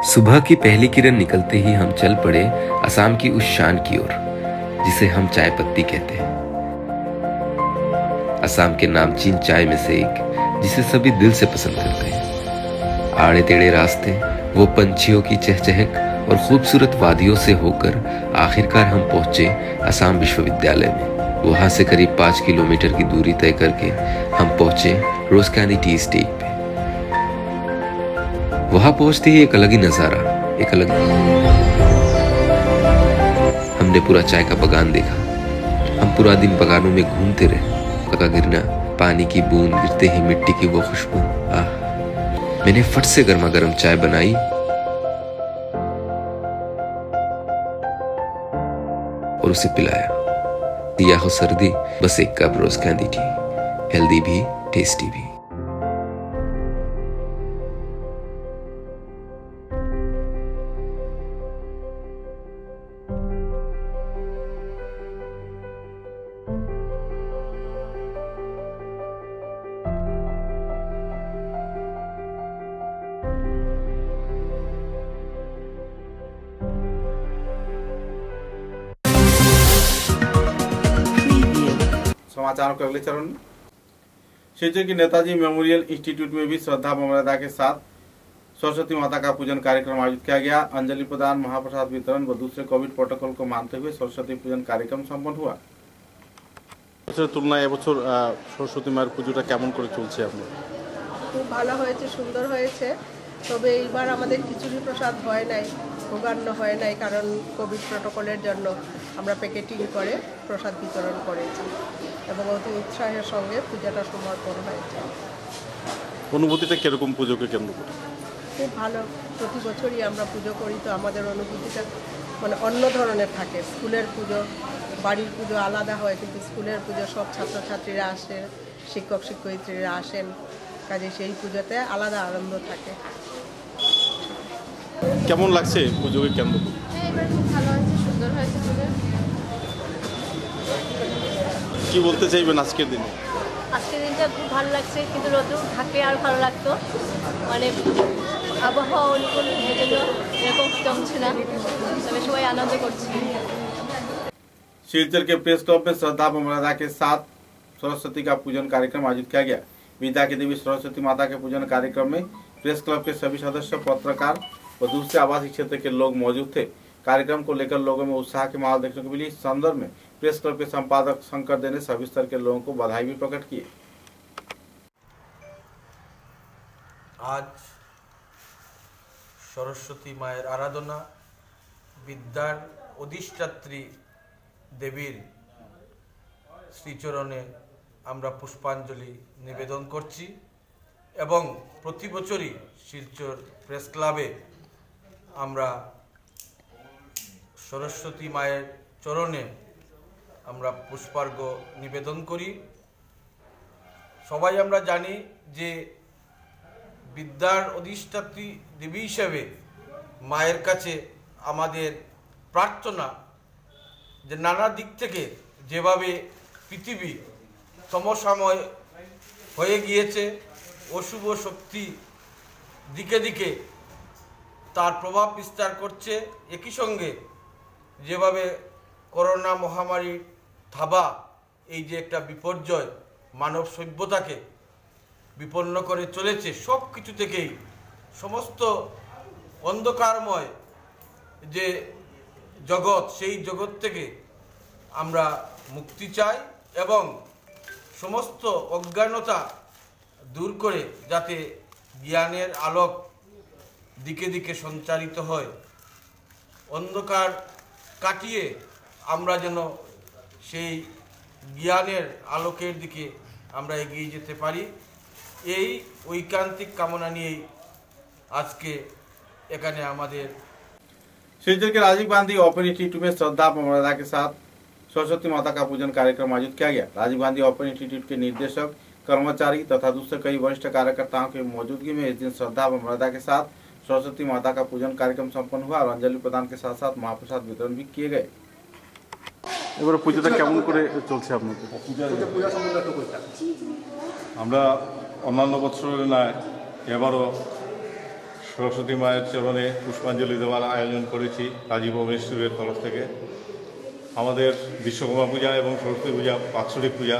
सुबह की पहली किरण निकलते ही हम चल पड़े असम की उस शान की ओर जिसे हम चाय पत्ती कहते हैं। असम के नामचीन चाय में से एक जिसे सभी दिल से पसंद करते हैं। आड़े टेढ़े रास्ते, वो पंछियों की चहचहक और खूबसूरत वादियों से होकर आखिरकार हम पहुंचे असम विश्वविद्यालय में। वहां से करीब 5 किलोमीटर की दूरी तय करके हम पहुंचे रोज कैंडी टी एस्टेट पे। वहां पहुंचते ही एक अलग ही नजारा, एक अलग हमने पूरा चाय का बागान देखा। हम पूरा दिन बागानों में घूमते रहे। का गिरना, पानी की बूंद गिरते ही मिट्टी की वो खुशबू, आह। मैंने फट से गर्मा गर्म चाय बनाई और उसे पिलाया। दिया हो सर्दी, बस एक कप रोज कैंडी टी, हेल्दी भी टेस्टी भी। समाचारों के अगले चरण में शिवचर के नेताजी मेमोरियल इंस्टीट्यूट में भी श्रद्धा व मर्यादा के साथ सरस्वती माता का पूजन कार्यक्रम आयोजित किया गया। अंजलि प्रदान, महाप्रसाद वितरण व दूसरे कोविड प्रोटोकॉल को मानते हुए सरस्वती पूजन कार्यक्रम संपन्न हुआ। তুলনায় এবছর সরস্বতী মায়ের পুজোটা কেমন করে চলছে আপনার? খুব ভালো হয়েছে, সুন্দর হয়েছে। তবে এইবার আমাদের খিচুড়ি প্রসাদ হয় নাই, ভোগান্ন হয় নাই, কারণ কোভিড প্রোটোকলের জন্য আমরা প্যাকেটিং করে প্রসাদ বিতরণ করেছি এবং অতি উৎসাহের সঙ্গে পূজাটা সমর্পণ হয়েছে। অনুভূতিটা কিরকম পুজোকে কেন্দ্র করে? খুব ভালো। প্রতি বছরই আমরা পুজো করি, তো আমাদের অনুভূতিটা মানে অন্য ধরনের থাকে। স্কুলের পুজো, বাড়ির পুজো আলাদা হয়, কিন্তু স্কুলের পুজো সব ছাত্রছাত্রীরা আসেন, শিক্ষক শিক্ষয়িত্রীরা আসেন, কাজে সেই পুজোতে আলাদা আনন্দ থাকে। কেমন লাগছে পুজোকে কেন্দ্র করে? এবার খুব ভালো হয়েছে, সুন্দর হয়েছে পুজো। কি বলতে চাইবেন আজকের দিনে? আজকের দিনটা খুব ভালো লাগছে, কিন্তু রোদ্র থাকলে আর ভালো লাগতো। মানে আবহাওয়া অনুকূল হয়ে গেল, এরকম জমছে না, তবে সবাই আনন্দ করছে। शिवचर के प्रेस क्लब में श्रद्धा व मर्यादा के साथ सरस्वती का पूजन कार्यक्रम आयोजित किया गया। विद्या की देवी सरस्वती माता के पूजन कार्यक्रम में प्रेस क्लब के सभी सदस्य, पत्रकार व दूसरे आवासीय क्षेत्र के लोग मौजूद थे। कार्यक्रम को लेकर लोगों में उत्साह की माहौल देखने को मिली। इस संदर्भ में प्रेस क्लब के संपादक शंकर दे ने सभी स्तर के लोगों को बधाई भी प्रकट की। आज सरस्वती मायर आराधना, विद्यार अधिष्ठात्री देवीर श्रीचरणे आमरा पुष्पांजलि निवेदन करছি এবং प्रति বছরই শিলচর প্রেস ক্লাবে আমরা सरस्वती माয়ের চরণে আমরা পুষ্পার্ঘ্য নিবেদন করি। সবাই আমরা জানি যে বিদ্যার অধিষ্ঠাত্রী দেবী হিসেবে মায়ের কাছে আমাদের প্রার্থনা যে নানা দিক থেকে যেভাবে পৃথিবী সমসাময় হয়ে গিয়েছে, অশুভ শক্তি দিকে দিকে তার প্রভাব বিস্তার করছে, একই সঙ্গে যেভাবে করোনা মহামারীর থাবা এই যে একটা বিপর্যয় মানব সভ্যতাকে বিপন্ন করে চলেছে, সব কিছু থেকেই সমস্ত অন্ধকারময় যে জগৎ, সেই জগৎ থেকে আমরা মুক্তি চাই এবং সমস্ত অজ্ঞানতা দূর করে যাতে জ্ঞানের আলোক দিকে দিকে সঞ্চারিত হয়, অন্ধকার কাটিয়ে আমরা যেন সেই জ্ঞানের আলোকের দিকে আমরা এগিয়ে যেতে পারি, এই ঐকান্তিক কামনা নিয়েই আজকে এখানে আমাদের शिवचर के राजीव गांधी ओपन इंस्टीट्यूट में श्रद्धा व मर्यादा के साथ सरस्वती माता का पूजन कार्यक्रम आयोजित किया गया। राजीव गांधी ओपन इंस्टीट्यूट के निदेशक, कर्मचारी तथा दूसरे कई वरिष्ठ कार्यकर्ताओं की मौजूदगी में इस दिन श्रद्धा व मर्यादा के साथ सरस्वती माता का पूजन कार्यक्रम संपन्न हुआ और अंजलि प्रदान के साथ साथ महाप्रसाद वितरण भी किए गए। এবারে পুজোটা কেমন করে চলছে আপনাদের? আমরা অন্যান্য বছরের ন্যায় এবারও সরস্বতী মায়ের চরণে পুষ্পাঞ্জলি দেওয়ার আয়োজন করেছি রাজীব ইনস্টিটিউটের তরফ থেকে। আমাদের বিশ্বকর্মা পূজা এবং সরস্বতী পূজা বাৎসরিক পূজা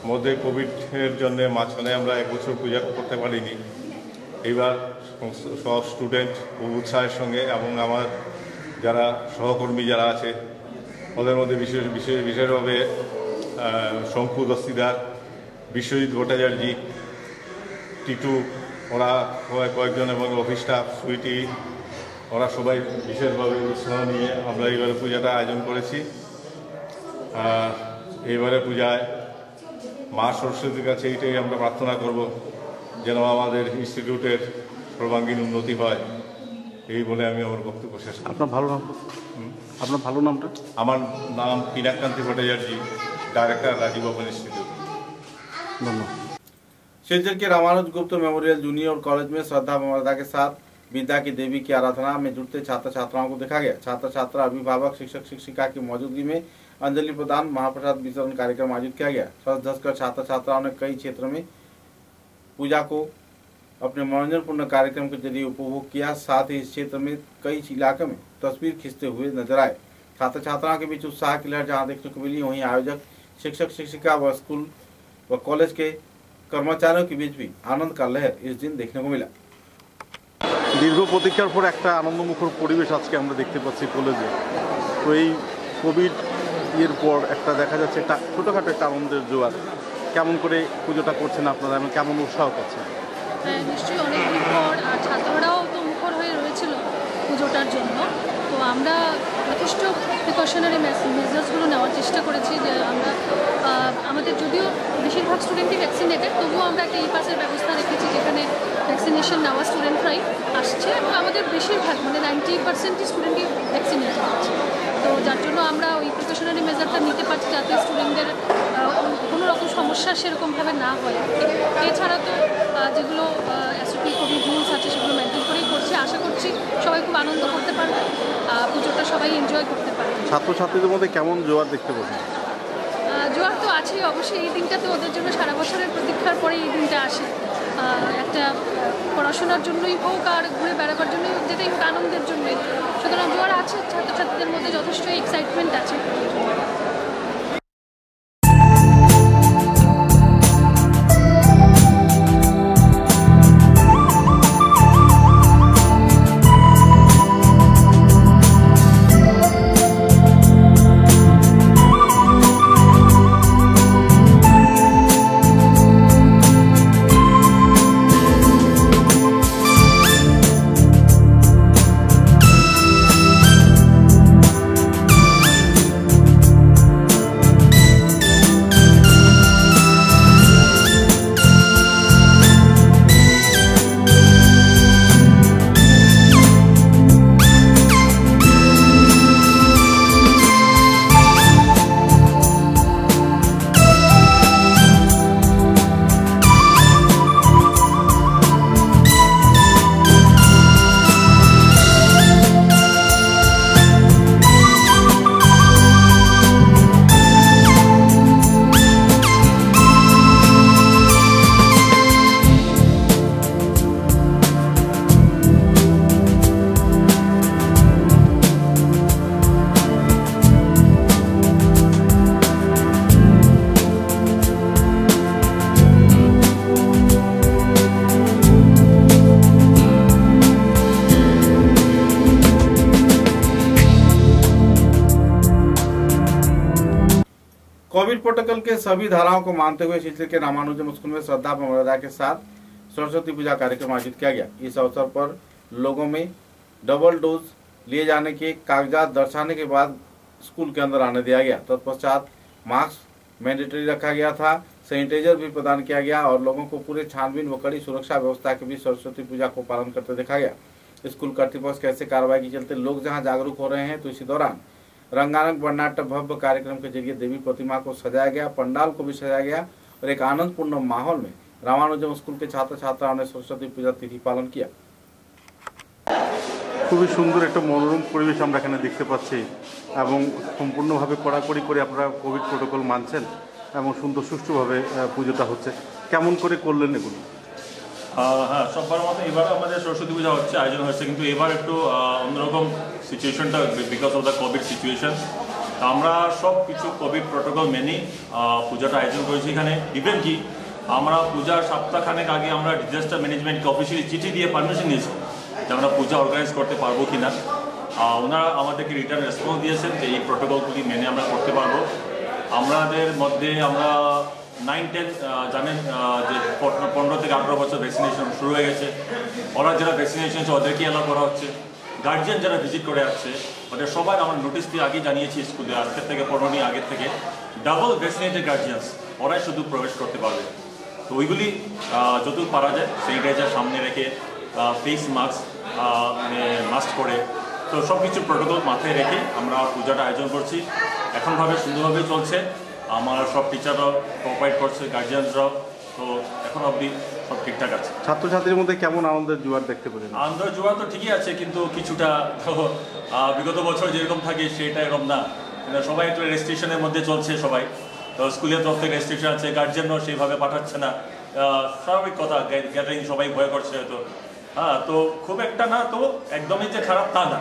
মধ্যে কোভিডের জন্য মাঝখানে আমরা এক বছর পূজা করতে পারিনি। এইবার সব স্টুডেন্ট উৎসাহের সঙ্গে এবং আমার যারা সহকর্মী যারা আছে ওদের মধ্যে বিশেষভাবে শঙ্কু দস্তিদার, বিশ্বজিৎ ভট্টাচার্য, টিটু, ওরা কয়েকজন এবং অফিস স্টাফ, সুইটি, ওরা সবাই বিশেষভাবে উৎসাহ নিয়ে আমরা এইবারে পূজাটা আয়োজন করেছি। এইবারে পূজায় মা সরস্বতীর কাছে এইটাই আমরা প্রার্থনা করব যেন আমাদের ইনস্টিটিউটের সর্বাঙ্গীন উন্নতি হয়, এই বলে আমি আমার বক্তব্য শেষ করি। আপনার ভালো নাম? আপনার ভালো নামটা? আমার নাম Pinakkanti Bhattacharya, director Rajiv open institute. धन्यवाद। शिवचर के रामानुज गुप्त मेमोरियल जूनियर कॉलेज में श्रद्धा व मर्यादा के साथ विद्या की देवी की आराधना में जुटते छात्र छात्राओं को देखा गया। छात्र छात्रा, अभिभावक, शिक्षक शिक्षिका की मौजूदगी में अंजलि प्रदान, महाप्रसाद वितरण कार्यक्रम आयोजित किया गया। सज धज कर छात्र छात्राओं ने कई क्षेत्र में पूजा को अपने मनोरंजनपूर्ण कार्यक्रम के जरिए उपभोग किया। साथ ही इस क्षेत्र में कई इलाके में तस्वीर खींचते हुए नजर आए। छात्र छात्राओं के बीच उत्साह की लहर जहाँ देखने को मिली, वहीं आयोजक, शिक्षक शिक्षिका व स्कूल व कॉलेज के कर्मचारियों के बीच भी आनंद का लहर इस दिन देखने को मिला। दीर्घ प्रतीक्षार पर एक आनंदमुखर परिवेश आज के আমরা দেখতে পাচ্ছি কলেজে। তো এই কোভিড এর পর একটা দেখা যাচ্ছে একটা ছোটখাটো একটা আনন্দের জোয়ার। কেমন করে পুজোটা করছেন আপনারা এবং কেমন উৎসাহ পাচ্ছেন? নিশ্চয়ই অনেকদিন পর আর ছাত্ররাও তো মুখর হয়ে রয়েছিল পুজোটার জন্য। তো আমরা যথেষ্ট প্রিকশনারি মেজার্সগুলো নেওয়ার চেষ্টা করেছি যে আমরা আমাদের যদিও বেশিরভাগ স্টুডেন্টই ভ্যাকসিনেটেড, তবুও আমরা একটা ই-পাসের ব্যবস্থা রেখেছি যেখানে ভ্যাকসিনেশন নেওয়া স্টুডেন্টরাই আসছে এবং আমাদের বেশিরভাগ মানে 90% স্টুডেন্টই ভ্যাকসিনেটেড আছে। তো যার জন্য আমরা ওই প্রিকশনারি মেজারটা নিতে পারছি যাতে স্টুডেন্টদের কোনো রকম সমস্যা সেরকমভাবে না হয়। এছাড়া তো যেগুলো এসওপি কোভিড রুলস আছে সেগুলো মেনটেন করেই করছি। আশা করছি সবাই খুব আনন্দ করতে পারবে, পুজোটা সবাই এনজয় করতে পারবে। ছাত্রছাত্রীদের মধ্যে কেমন জোয়ার দেখতে পাচ্ছেন? জোয়ার তো আছেই অবশ্যই। এই দিনটা তো ওদের জন্য সারা বছরের প্রতীক্ষার পরে এই দিনটা আসে। একটা পড়াশোনার জন্যই হোক আর ঘুরে বেড়াবার জন্যই হোক, যেটাই হোক আনন্দের জন্যই। সুতরাং জোয়ার আছে, ছাত্রছাত্রীদের মধ্যে যথেষ্ট এক্সাইটমেন্ট আছে। कोविड प्रोटोकॉल के सभी धाराओं को मानते हुए शिवचर के रामानुजम स्कूल में श्रद्धा व मर्यादा के साथ सरस्वती पूजा कार्यक्रम आयोजित किया गया। इस अवसर पर लोगों में डबल डोज लिए जाने के कागजात दर्शाने के बाद स्कूल के अंदर आने दिया गया। तत्पश्चात मास्क मैंडेटरी रखा गया था, सैनिटाइजर भी प्रदान किया गया और लोगों को पूरे छानबीन व कड़ी सुरक्षा व्यवस्था के बीच सरस्वती पूजा को पालन करते देखा गया। स्कूल कर्तृपक्ष के ऐसे कार्रवाई के चलते लोग जहां जागरूक हो रहे हैं, तो इसी दौरान रंगारंग वर्णनाट्य भव्य कार्यक्रम के जरिए देवी प्रतिमा को सजाया गया, पंडाल को भी सजाया गया और एक आनंदपूर्ण माहौल में रामानुजम स्कूल के छात्र छात्राओं ने सरस्वती पूजा तिथि पालन किया। খুবই সুন্দর একটা মনোরম পরিবেশ আমরা এখানে দেখতে পাচ্ছি এবং সম্পূর্ণভাবে কড়াকড়ি করে আপনারা কোভিড প্রোটোকল মানছেন এবং সুন্দর সুষ্ঠুভাবে পুজোটা হচ্ছে। কেমন করে করলেন এগুলো? হ্যাঁ, সববার মতো এবারও আমাদের সরস্বতী পূজা হচ্ছে, আয়োজন হচ্ছে, কিন্তু এবার একটু অন্যরকম সিচুয়েশনটা because of the Covid situation. আমরা সব কিছু কোভিড প্রোটোকল মেনেই পূজাটা আয়োজন করেছি এখানে। ইভেন কি আমরা পূজার সপ্তাহখানেক আগে আমরা ডিজাস্টার ম্যানেজমেন্টকে অফিসিয়ালি চিঠি দিয়ে পারমিশন নিয়েছি যে আমরা পূজা অর্গানাইজ করতে পারবো কি না। ওনারা আমাদেরকে রিটার্ন রেসপন্স দিয়েছেন যে এই প্রোটোকলগুলি মেনে আমরা করতে পারবো। আমাদের মধ্যে আমরা 9-10 জানেন যে 15 থেকে 18 বছর ভ্যাকসিনেশন শুরু হয়ে গেছে। ওরা যারা ভ্যাকসিনেশন হচ্ছে ওদেরকে অ্যালাউ করা হচ্ছে। গার্জিয়ান যারা ভিজিট করে আসছে ওদের সবাই আমরা নোটিশ দিয়ে আগে জানিয়েছি স্কুলে, আজকের থেকে 15 দিন আগের থেকে ডাবল ভ্যাকসিনেটেড গার্জিয়ানস ওরাই শুধু প্রবেশ করতে পারবে। তো ওইগুলি যতটুকু পারা যায় স্যানিটাইজার সামনে রেখে, ফেস মাস্ক মাস্ক করে, তো সব কিছু প্রোটোকল মাথায় রেখে আমরা পূজাটা আয়োজন করছি। এখনভাবে সুন্দরভাবে চলছে, আমার সব টিচাররাও কোঅপারেট করছে, গার্জিয়ানসরাও, তো এখন অবধি সব ঠিকঠাক আছে। ছাত্রছাত্রীর মধ্যে কেমন আনন্দের জোয়ার দেখতে পেলেন? আনন্দের জোয়ার তো ঠিকই আছে, কিন্তু কিছুটা তো বিগত বছর যেরকম থাকে সেটা এরকম না। সবাই একটু রেস্ট্রিকশনের মধ্যে চলছে সবাই, তো স্কুলের তরফ থেকে রেস্ট্রিকশন আছে, গার্জিয়ানও সেইভাবে পাঠাচ্ছে না, স্বাভাবিক কথা, গ্যাদারিং সবাই ভয় করছে হয়তো। হ্যাঁ, তো খুব একটা না, তো একদমই যে খারাপ তা না।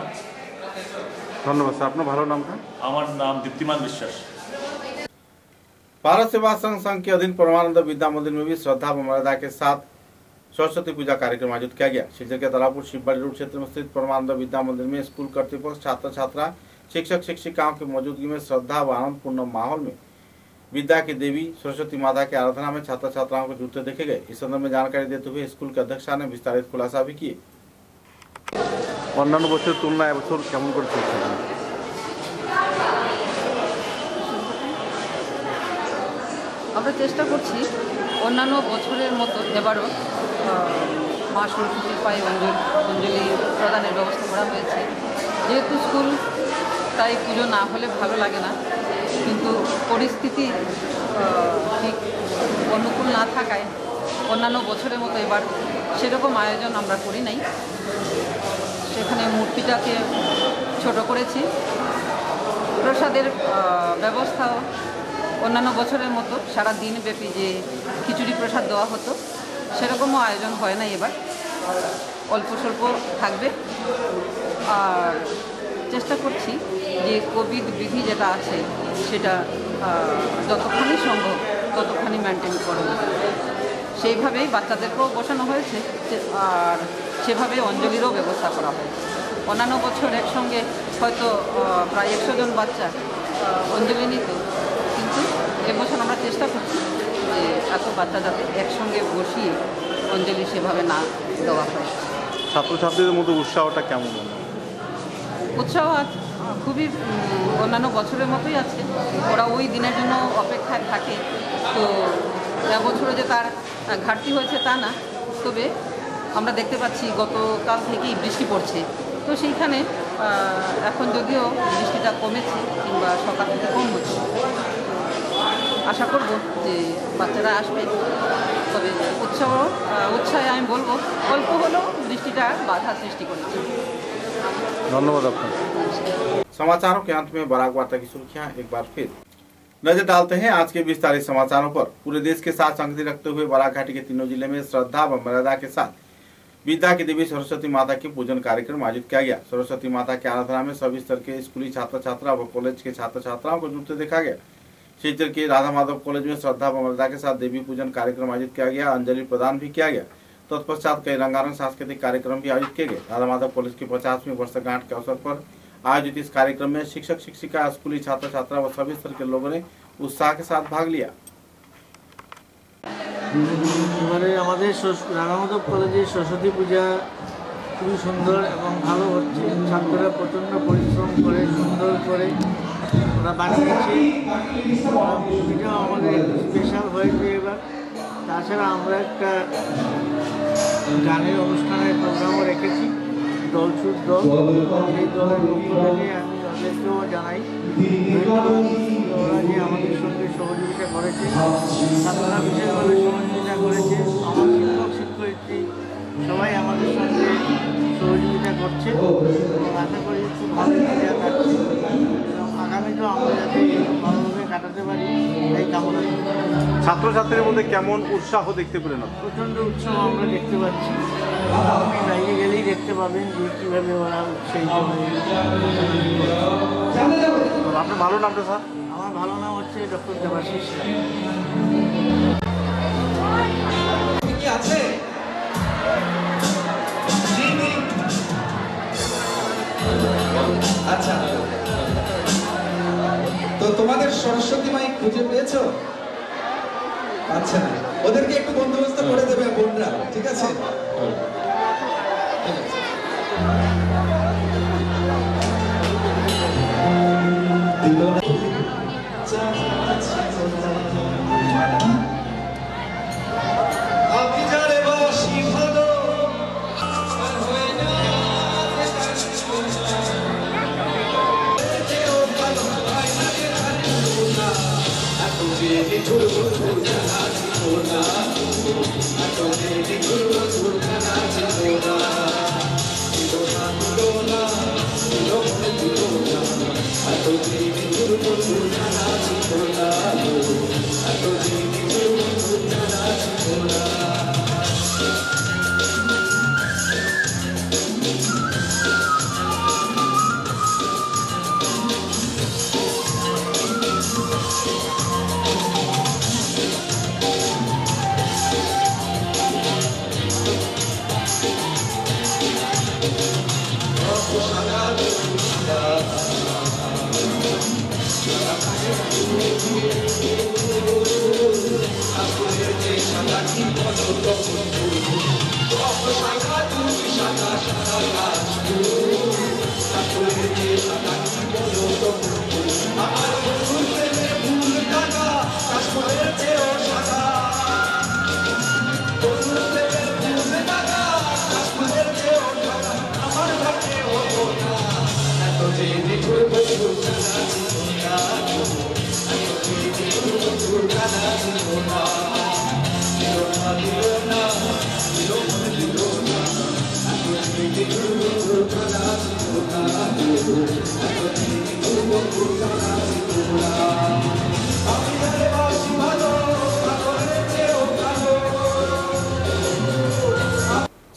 ধন্যবাদ স্যার। আপনার ভালো নামটা? আমার নাম दीप्तिमान বিশ্বাস। भारत सेवा संघ के अधीन परमानंद विद्या मंदिर में भी श्रद्धा व मर्यादा के साथ सरस्वती पूजा कार्यक्रम आयोजित किया गया। शिवचर के तारापुर शिवबाड़ी रोड क्षेत्र में स्थित परमानंद विद्या मंदिर में स्कूल कर्तृपक्ष, छात्र छात्रा, शिक्षक शिक्षिकाओं की मौजूदगी में श्रद्धा व आनंदपूर्ण माहौल में विद्या की देवी सरस्वती माता की आराधना में छात्र छात्राओं को जुटते देखे गए। इस संदर्भ में जानकारी देते हुए स्कूल के अध्यक्षा ने विस्तारित खुलासा भी किए। অন্যান্য বছরের তুলনায় এবছর কেমন করে চলছে? আমরা চেষ্টা করছি অন্যান্য বছরের মতো এবারও মা সরস্বতীর পায়ে অঞ্জলি প্রদানের ব্যবস্থা করা হয়েছে। যেহেতু স্কুল, তাই পুজো না হলে ভালো লাগে না, কিন্তু পরিস্থিতি ঠিক অনুকূল না থাকায় অন্যান্য বছরের মতো এবার সেরকম আয়োজন আমরা করি নাই। সেখানে মূর্তিটাকে ছোট করেছি। প্রসাদের ব্যবস্থাও অন্যান্য বছরের মতো সারা দিনব্যাপী যে খিচুড়ি প্রসাদ দেওয়া হতো সেরকমও আয়োজন হয় না এবার, অল্প স্বল্প থাকবে। আর চেষ্টা করছি যে কোভিড বিধি যেটা আছে সেটা যতখানি সম্ভব ততখানি মেনটেন করব। সেইভাবেই বাচ্চাদেরকেও বসানো হয়েছে আর সেভাবে অঞ্জলিরও ব্যবস্থা করা হয়েছে। অন্যান্য বছর একসঙ্গে হয়তো প্রায় 100 জন বাচ্চা অঞ্জলি নিত, কিন্তু এবছর আমরা চেষ্টা করছি যে এত বাচ্চা যাতে একসঙ্গে বসিয়ে অঞ্জলি সেভাবে না দেওয়া হয়। ছাত্রছাত্রীদের মধ্যে উৎসাহটা কেমন? উৎসাহ খুবই অন্যান্য বছরের মতোই আছে। ওরা ওই দিনের জন্য অপেক্ষায় থাকে। তো এবছরে যে তার ঘাটতি হয়েছে তা না, তবে আমরা দেখতে পাচ্ছি গতকাল থেকেই বৃষ্টি পড়ছে, তো সেইখানে এখন যদিও বৃষ্টিটা কমেছে কিংবা সকাল থেকে কম হচ্ছে, আশা করব যে বাচ্চারা আসবে। তবে উৎসাহে আমি বলবো অল্প হলেও বৃষ্টিটা বাধা সৃষ্টি করছে। धन्यवाद आपका। समाचारों के अंत में बराक वार्ता की सुर्खियां एक बार फिर नजर डालते हैं आज के विस्तारित समाचारों पर। पूरे देश के साथ संगति रखते हुए बराक घाटी के तीनों जिले में श्रद्धा व मर्यादा के साथ विद्या की देवी सरस्वती माता के पूजन कार्यक्रम आयोजित किया गया। सरस्वती माता की आराधना में सभी स्तर के स्कूली छात्र छात्रा व कॉलेज के छात्र छात्राओं को जुटते देखा गया। शिवचर के राधा माधव कॉलेज में श्रद्धा व मर्यादा के साथ देवी पूजन कार्यक्रम आयोजित किया गया। अंजलि प्रदान भी किया गया। तत्पश्चात कई रंगारंग सांस्कृतिक कार्यक्रम भी आयोजित किए गए। राधा माधव कॉलेज की 50वीं वर्षगांठ के अवसर पर आयोजित इस कार्यक्रम में शिक्षक शिक्षिका, स्कूली छात्र छात्रा व सभी स्तर के लोगों ने उत्साह के साथ भाग लिया। আমাদের রাধা মাধব কলেজে সরস্বতী পূজা খুবই সুন্দর এবং ভালো হচ্ছে। ছাত্ররা প্রচণ্ড পরিশ্রম করে সুন্দর করে ওরা বানিয়েছে। এটা আমাদের স্পেশাল হয়েছে এবার। তাছাড়া আমরা একটা গানের অনুষ্ঠানের প্রোগ্রামও রেখেছি। দলছুট দল, এই দলের পক্ষ থেকে আমি তাদেরকেও জানাই ওরা যে আমাদের সঙ্গে সহযোগিতা করেছে, ছাত্ররা বিশেষভাবে সহযোগিতা করেছে। আমার শিক্ষক শিক্ষয়িত্রী সবাই আমাদের সঙ্গে সহযোগিতা করছে এবং আশা করি খুব ভালো ক্রিয়া কাটছে এবং আগামীতেও আমরা যাতে ভালোভাবে কাটাতে পারি এই কামনা করি। ছাত্রছাত্রীদের মধ্যে কেমন উৎসাহ দেখতে পেলেন? প্রচণ্ড উৎসাহ আমরা দেখতে পাচ্ছি। আপনি বাইরে গেলেই দেখতে পাবেন যে কীভাবে ওরা উৎসাহিত হয়ে। আপনার ভালো নামটা স্যার? আমার ভালো নাম হচ্ছে ডক্টর দেবাশিস। কি আছে? আচ্ছা, তো তোমাদের সরস্বতী মাই খুঁজে পেয়েছো? আচ্ছা, ওদেরকে একটু বন্দোবস্ত করে দেবে বোনরা, ঠিক আছে?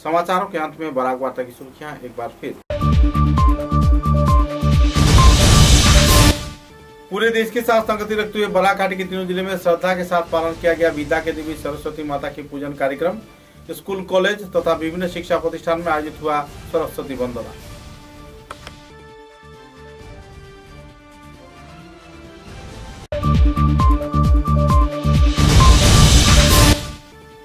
समाचारों के अंत में बराक वार्ता की सुर्खियां एक बार फिर। पूरे देश के साथ संगति रखते हुए बराक घाटी के तीनों जिले में श्रद्धा के साथ पालन किया गया विद्या के देवी सरस्वती माता के पूजन कार्यक्रम। स्कूल, कॉलेज तथा विभिन्न शिक्षा प्रतिष्ठान में आयोजित हुआ सरस्वती वंदना।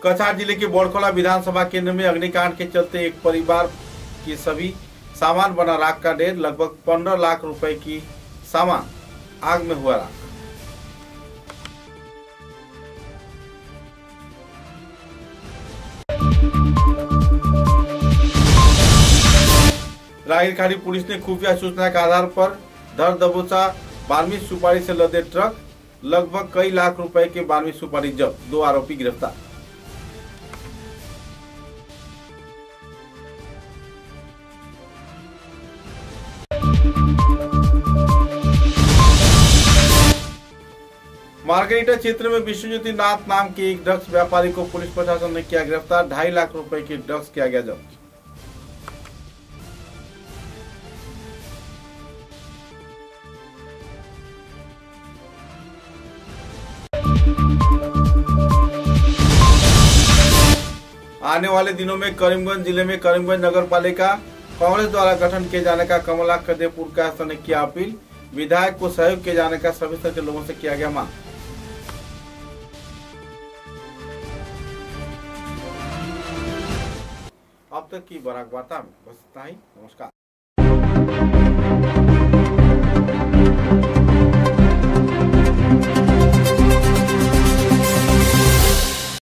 कछार जिले के बोड़खोला विधानसभा केंद्र में अग्निकांड के चलते एक परिवार के सभी सामान बना राख का ढेर, लगभग 15 लाख रुपए की सामान आग में हुआ राख। रागिरखाड़ी पुलिस ने खुफिया सूचना के आधार पर धर दबोचा 12वीं सुपारी से लदे ट्रक, लगभग कई लाख रुपए के 12वीं सुपारी जब्त, 2 आरोपी गिरफ्तार। मार्गरीटा क्षेत्र में विश्वज्योति नाथ नाम के एक ड्रग्स व्यापारी को पुलिस प्रशासन ने किया गिरफ्तार, 2.5 लाख रुपए के ड्रग्स किया गया जब्त। आने वाले दिनों में करीमगंज जिले में करीमगंज नगर पालिका कांग्रेस द्वारा गठन किए जाने का कमलाकर देवपुर कायस्थ ने किया अपील, विधायक को सहयोग किए जाने का सभी स्तर के लोगों से किया गया मांग। अब तक की बराक वार्ता में बस इतना ही। नमस्कार।